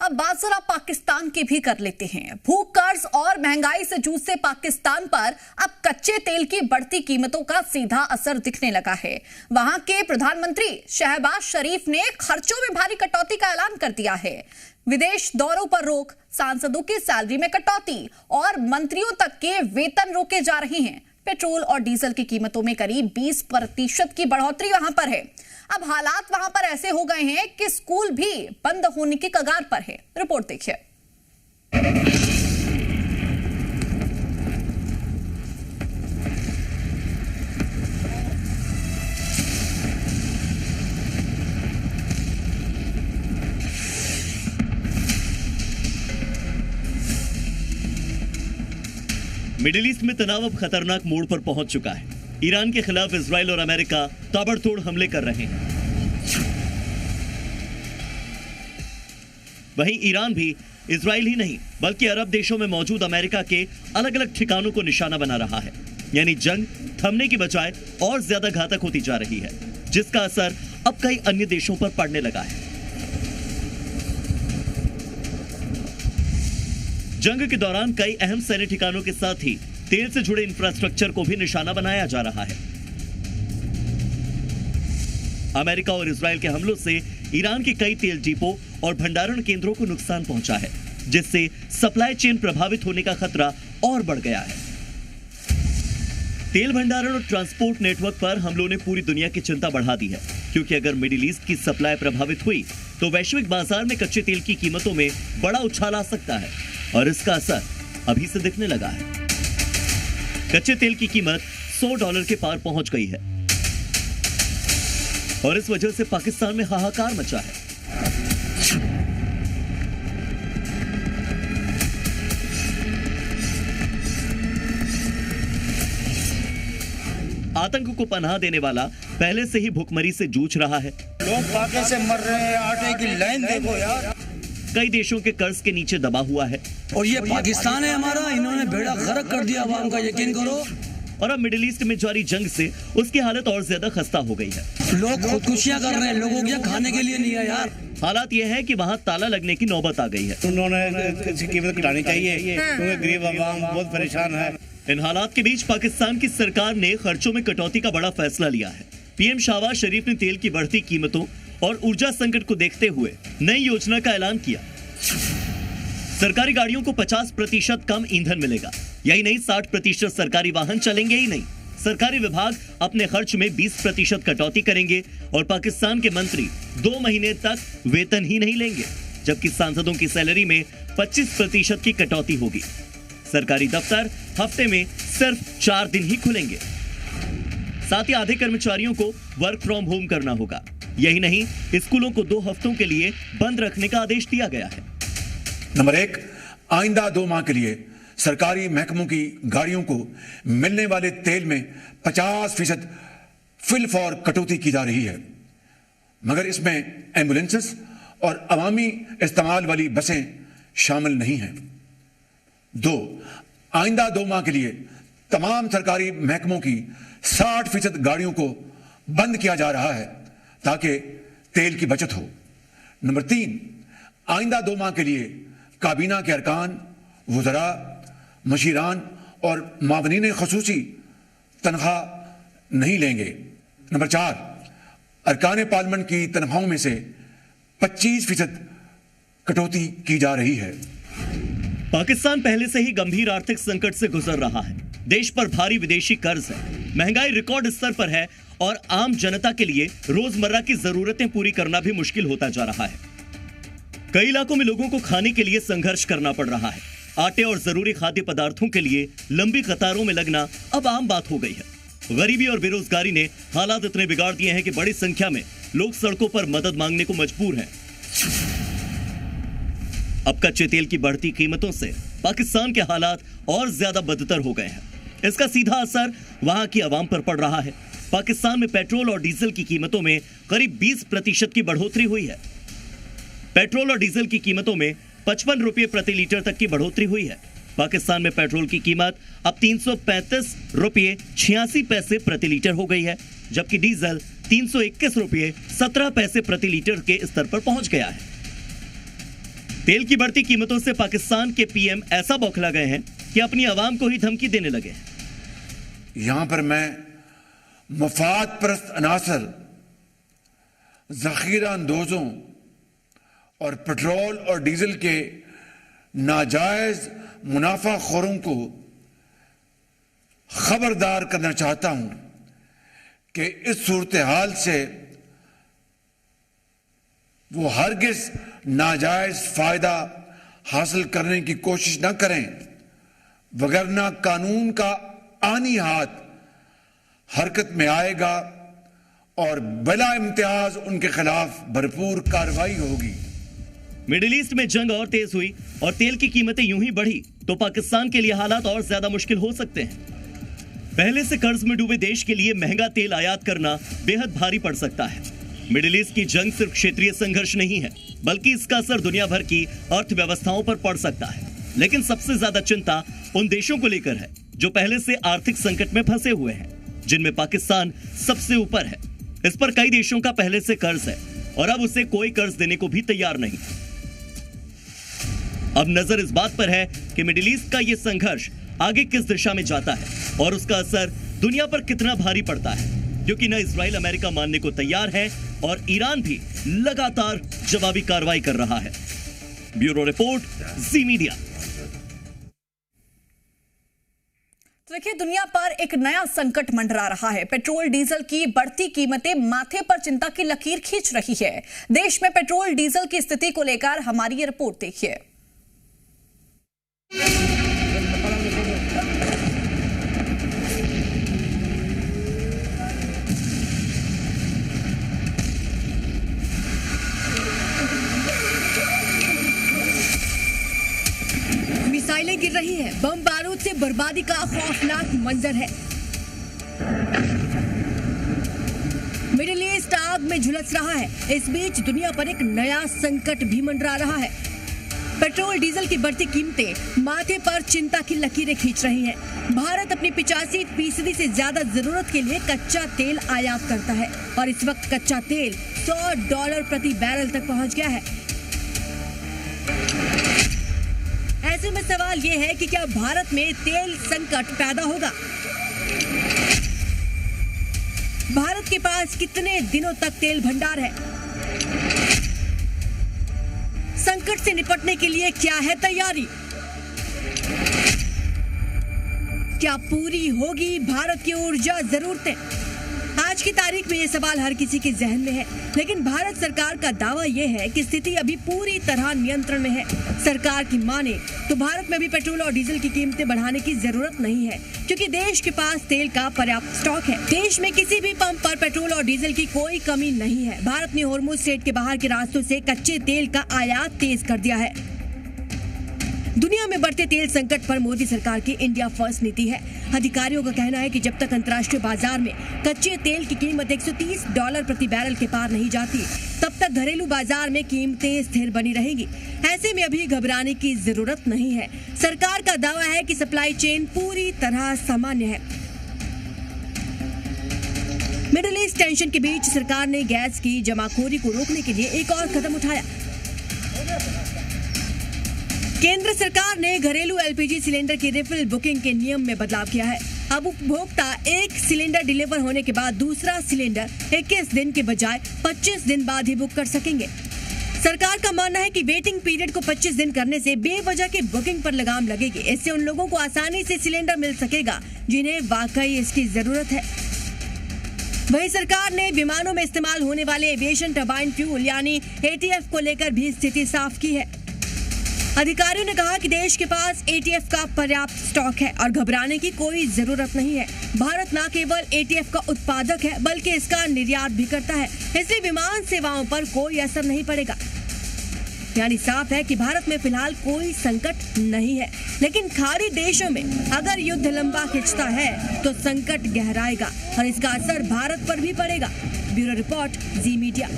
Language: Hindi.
अब बात जरा पाकिस्तान की भी कर लेते हैं। भूख, कर्ज और महंगाई से जूझते पाकिस्तान पर अब कच्चे तेल की बढ़ती कीमतों का सीधा असर दिखने लगा है। वहां के प्रधानमंत्री शहबाज शरीफ ने खर्चों में भारी कटौती का ऐलान कर दिया है। विदेश दौरों पर रोक, सांसदों की सैलरी में कटौती और मंत्रियों तक के वेतन रोके जा रहे हैं। पेट्रोल और डीजल की कीमतों में करीब 20% की बढ़ोतरी वहां पर है। अब हालात वहां पर ऐसे हो गए हैं कि स्कूल भी बंद होने की कगार पर है। रिपोर्ट देखिए। मिडिल ईस्ट में तनाव अब खतरनाक मोड़ पर पहुंच चुका है। ईरान के खिलाफ इजराइल और अमेरिका ताबड़तोड़ हमले कर रहे हैं। वहीं ईरान भी इजराइल ही नहीं बल्कि अरब देशों में मौजूद अमेरिका के अलग अलग ठिकानों को निशाना बना रहा है। यानी जंग थमने की बजाय और ज्यादा घातक होती जा रही है, जिसका असर अब कई अन्य देशों पर पड़ने लगा है। जंग के दौरान कई अहम सैन्य ठिकानों के साथ ही तेल से जुड़े इंफ्रास्ट्रक्चर को भी निशाना बनाया जा रहा है। अमेरिका और इजराइल के हमलों से ईरान के कई तेल डिपो और भंडारण केंद्रों को नुकसान पहुंचा है, जिससे सप्लाई चेन प्रभावित होने का खतरा और बढ़ गया है। तेल भंडारण और ट्रांसपोर्ट नेटवर्क पर हमलों ने पूरी दुनिया की चिंता बढ़ा दी है, क्योंकि अगर मिडिल ईस्ट की सप्लाई प्रभावित हुई तो वैश्विक बाजार में कच्चे तेल की कीमतों में बड़ा उछाल आ सकता है और इसका असर अभी से दिखने लगा है। कच्चे तेल की कीमत $100 के पार पहुंच गई है और इस वजह से पाकिस्तान में हाहाकार मचा है। आतंक को पनाह देने वाला पहले से ही भूखमरी से जूझ रहा है। लोग फाके से मर रहे हैं, आटे की लाइन देखो यार। कई देशों के कर्ज के नीचे दबा हुआ है और ये पाकिस्तान है हमारा, इन्होंने बेड़ा गर्क कर दिया आवाम का, यकीन करो। और अब मिडिल ईस्ट में जारी जंग से उसकी हालत और ज्यादा खस्ता हो गई है। लोग खुदकुशियां कर रहे हैं, लोगों को खाने के लिए नहीं है यार। हालात ये है कि वहाँ ताला लगने की नौबत आ गई है। उन्होंने कीमत घटानी चाहिए क्योंकि गरीब आवाम बहुत परेशान है। इन हालात के बीच पाकिस्तान की सरकार ने खर्चों में कटौती का बड़ा फैसला लिया है। पीएम शहबाज शरीफ ने तेल की बढ़ती कीमतों और ऊर्जा संकट को देखते हुए नई योजना का ऐलान किया। सरकारी गाड़ियों को 50% कम ईंधन मिलेगा। यही नहीं, 60% सरकारी वाहन चलेंगे ही नहीं। सरकारी विभाग अपने खर्च में 20% कटौती करेंगे और पाकिस्तान के मंत्री 2 महीने तक वेतन ही नहीं लेंगे, जबकि सांसदों की सैलरी में 25% की कटौती होगी। सरकारी दफ्तर हफ्ते में सिर्फ 4 दिन ही खुलेंगे। साथ ही आधे कर्मचारियों को वर्क फ्रॉम होम करना होगा। यही नहीं, स्कूलों को 2 हफ्तों के लिए बंद रखने का आदेश दिया गया है। नंबर 1, आइंदा 2 माह के लिए सरकारी महकमों की गाड़ियों को मिलने वाले तेल में 50% फिल फॉर कटौती की जा रही है, मगर इसमें एम्बुलेंसेस और अवामी इस्तेमाल वाली बसें शामिल नहीं हैं। 2, आइंदा 2 माह के लिए तमाम सरकारी महकमों की 60% गाड़ियों को बंद किया जा रहा है ताकि तेल की बचत हो। नंबर 3, आइंदा 2 माह के लिए काबीना के अरकान, वज़रा, मशीरान और मावनीन खसूसी तनख्वाह नहीं लेंगे। नंबर 4, अरकान पार्लियामेंट की तनख्वाहों में से 25% कटौती की जा रही है। पाकिस्तान पहले से ही गंभीर आर्थिक संकट से गुजर रहा है। देश पर भारी विदेशी कर्ज है, महंगाई रिकॉर्ड स्तर पर है और आम जनता के लिए रोजमर्रा की जरूरतें पूरी करना भी मुश्किल होता जा रहा है। कई इलाकों में लोगों को खाने के लिए संघर्ष करना पड़ रहा है। आटे और जरूरी खाद्य पदार्थों के लिए लंबी कतारों में लगना अब आम बात हो गई है। गरीबी और बेरोजगारी ने हालात इतने बिगाड़ दिए हैं कि बड़ी संख्या में लोग सड़कों पर मदद मांगने को मजबूर हैं। अब कच्चे तेल की बढ़ती कीमतों से पाकिस्तान के हालात और ज्यादा बदतर हो गए हैं। इसका सीधा असर वहां की आवाम पर पड़ रहा है। पाकिस्तान में पेट्रोल और डीजल की कीमतों में करीब 20% की बढ़ोतरी हुई है। पेट्रोल और डीजल की कीमतों में 55 रुपये प्रति लीटर तक की बढ़ोतरी हुई है। पाकिस्तान में पेट्रोल की कीमत अब 335 रुपये 86 पैसे प्रति लीटर हो गई है, जबकि डीजल 321 रुपये 17 पैसे प्रति लीटर के स्तर पर पहुंच गया है। तेल की बढ़ती कीमतों से पाकिस्तान के पीएम ऐसा बौखला गए हैं कि अपनी आवाम को ही धमकी देने लगे हैं। यहां पर मैं मफाद परस्त अनासर, जखीरा अंदोजों और पेट्रोल और डीजल के नाजायज मुनाफाखोरों को खबरदार करना चाहता हूं कि इस सूरत हाल से वो हरगिज नाजायज फायदा हासिल करने की कोशिश न करें, वगरना कानून का आनी हाथ हरकत में आएगा और बिला इम्तियाज उनके खिलाफ भरपूर कार्रवाई होगी। मिडिल ईस्ट में जंग और तेज हुई और तेल की कीमतें यूं ही बढ़ी तो पाकिस्तान के लिए हालात और ज्यादा मुश्किल हो सकते हैं। पहले से कर्ज में डूबे देश के लिए महंगा तेल आयात करना बेहद भारी पड़ सकता है। मिडिल ईस्ट की जंग सिर्फ क्षेत्रीय संघर्ष नहीं है, बल्कि इसका असर दुनिया भर की अर्थव्यवस्थाओं पर पड़ सकता है। लेकिन सबसे ज्यादा चिंता उन देशों को लेकर है जो पहले से आर्थिक संकट में फंसे हुए हैं, जिनमें पाकिस्तान सबसे ऊपर है। इस पर कई देशों का पहले से कर्ज है और अब उसे कोई कर्ज देने को भी तैयार नहीं। अब नजर इस बात पर है कि मिडिल ईस्ट का यह संघर्ष आगे किस दिशा में जाता है और उसका असर दुनिया पर कितना भारी पड़ता है, क्योंकि न इजराइल अमेरिका मानने को तैयार है और ईरान भी लगातार जवाबी कार्रवाई कर रहा है। ब्यूरो रिपोर्ट, जी मीडिया। तो देखिए, दुनिया पर एक नया संकट मंडरा रहा है। पेट्रोल डीजल की बढ़ती कीमतें माथे पर चिंता की लकीर खींच रही है। देश में पेट्रोल डीजल की स्थिति को लेकर हमारी ये रिपोर्ट देखिए। मिसाइलें गिर रही हैं, बम बारूद से बर्बादी का खौफनाक मंजर है। मिडिल ईस्ट आग में झुलस रहा है। इस बीच दुनिया पर एक नया संकट भी मंडरा रहा है। पेट्रोल डीजल की बढ़ती कीमतें माथे पर चिंता की लकीरें खींच रही हैं। भारत अपनी 85% से ज्यादा जरूरत के लिए कच्चा तेल आयात करता है और इस वक्त कच्चा तेल $100 प्रति बैरल तक पहुंच गया है। ऐसे में सवाल यह है कि क्या भारत में तेल संकट पैदा होगा? भारत के पास कितने दिनों तक तेल भंडार है? संकट से निपटने के लिए क्या है तैयारी? क्या पूरी होगी भारत की ऊर्जा जरूरतें? आज की तारीख में ये सवाल हर किसी के जहन में है, लेकिन भारत सरकार का दावा यह है कि स्थिति अभी पूरी तरह नियंत्रण में है। सरकार की माने तो भारत में भी पेट्रोल और डीजल की कीमतें बढ़ाने की जरूरत नहीं है, क्योंकि देश के पास तेल का पर्याप्त स्टॉक है। देश में किसी भी पंप पर पेट्रोल और डीजल की कोई कमी नहीं है। भारत ने हॉर्मुज़ स्ट्रेट के बाहर के रास्तों से कच्चे तेल का आयात तेज कर दिया है। दुनिया में बढ़ते तेल संकट पर मोदी सरकार की इंडिया फर्स्ट नीति है। अधिकारियों का कहना है कि जब तक अंतर्राष्ट्रीय बाजार में कच्चे तेल की कीमत $130 प्रति बैरल के पार नहीं जाती, तब तक घरेलू बाजार में कीमतें स्थिर बनी रहेंगी। ऐसे में अभी घबराने की जरूरत नहीं है। सरकार का दावा है कि सप्लाई चेन पूरी तरह सामान्य है। मिडिल ईस्ट टेंशन के बीच सरकार ने गैस की जमाखोरी को रोकने के लिए एक और कदम उठाया। केंद्र सरकार ने घरेलू एलपीजी सिलेंडर की रिफिल बुकिंग के नियम में बदलाव किया है। अब उपभोक्ता एक सिलेंडर डिलीवर होने के बाद दूसरा सिलेंडर 21 दिन के बजाय 25 दिन बाद ही बुक कर सकेंगे। सरकार का मानना है कि वेटिंग पीरियड को 25 दिन करने से बेवजह की बुकिंग पर लगाम लगेगी। इससे उन लोगों को आसानी से सिलेंडर मिल सकेगा जिन्हें वाकई इसकी जरूरत है। वहीं सरकार ने विमानों में इस्तेमाल होने वाले एविएशन टरबाइन फ्यूल यानी ATF को लेकर भी स्थिति साफ की है। अधिकारियों ने कहा कि देश के पास ATF का पर्याप्त स्टॉक है और घबराने की कोई जरूरत नहीं है। भारत न केवल ATF का उत्पादक है बल्कि इसका निर्यात भी करता है, इसलिए विमान सेवाओं पर कोई असर नहीं पड़ेगा। यानी साफ है कि भारत में फिलहाल कोई संकट नहीं है, लेकिन खाड़ी देशों में अगर युद्ध लंबा खिंचता है तो संकट गहराएगा और इसका असर भारत पर भी पड़ेगा। ब्यूरो रिपोर्ट, जी मीडिया।